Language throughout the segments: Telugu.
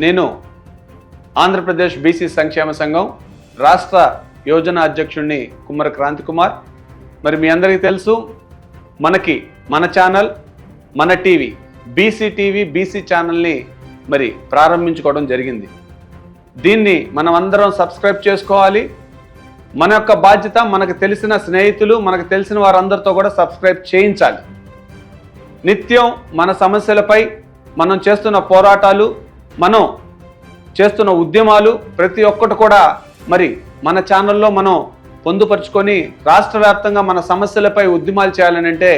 నేను ఆంధ్రప్రదేశ్ బీసీ సంక్షేమ సంఘం రాష్ట్ర యోజన అధ్యక్షుడిని కుమ్మర క్రాంతి కుమార్. మరి మీ అందరికీ తెలుసు, మన ఛానల్ మన టీవీ బీసీ ఛానల్ని మరి ప్రారంభించుకోవడం జరిగింది. దీన్ని మనం అందరం సబ్స్క్రైబ్ చేసుకోవాలి. మన యొక్క బాధ్యత మనకు తెలిసిన స్నేహితులు, మనకు తెలిసిన వారందరితో కూడా సబ్స్క్రైబ్ చేయించాలి. నిత్యం మన సమస్యలపై మనం చేస్తున్న పోరాటాలు, మనం చేస్తున్న ఉద్యమాలు ప్రతి ఒక్కటి కూడా మరి మన ఛానల్లో మనం పొందుపరుచుకొని రాష్ట్ర వ్యాప్తంగా మన సమస్యలపై ఉద్యమాలు చేయాలని అంటే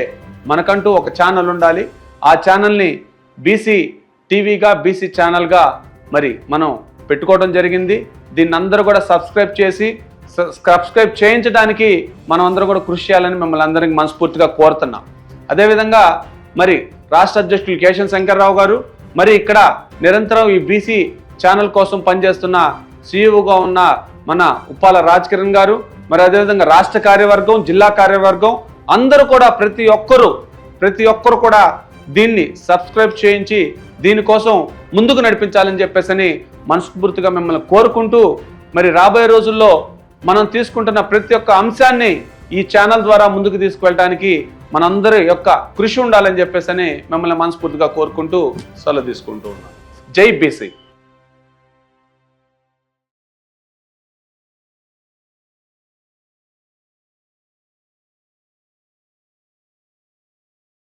మనకంటూ ఒక ఛానల్ ఉండాలి. ఆ ఛానల్ని బీసీ టీవీగా, బీసీ ఛానల్గా మరి మనం పెట్టుకోవడం జరిగింది. దీన్ని అందరూ కూడా సబ్స్క్రైబ్ చేయించడానికి మనం అందరూ కూడా కృషి చేయాలని మిమ్మల్ని అందరికీ మనస్ఫూర్తిగా కోరుతున్నాం. అదేవిధంగా మరి రాష్ట్ర అధ్యక్షులు కేశన్ శంకర్రావు గారు, మరి ఇక్కడ నిరంతరం ఈ బీసీ ఛానల్ కోసం పనిచేస్తున్న సీఈఓగా ఉన్న మన ఉప్పాల రాజ్ కిరణ్ గారు, మరి అదేవిధంగా రాష్ట్ర కార్యవర్గం, జిల్లా కార్యవర్గం అందరూ కూడా ప్రతి ఒక్కరు కూడా దీన్ని సబ్స్క్రైబ్ చేయించి దీనికోసం ముందుకు నడిపించాలని చెప్పేసి మనస్ఫూర్తిగా మిమ్మల్ని కోరుకుంటూ, మరి రాబోయే రోజుల్లో మనం తీసుకుంటున్న ప్రతి ఒక్క అంశాన్ని ఈ ఛానల్ ద్వారా ముందుకు తీసుకువెళ్ళడానికి మనందరి యొక్క కృషి ఉండాలని చెప్పేసి మిమ్మల్ని మనస్ఫూర్తిగా కోరుకుంటూ సెలవు తీసుకుంటూ ఉన్నాను. జై బీసీ.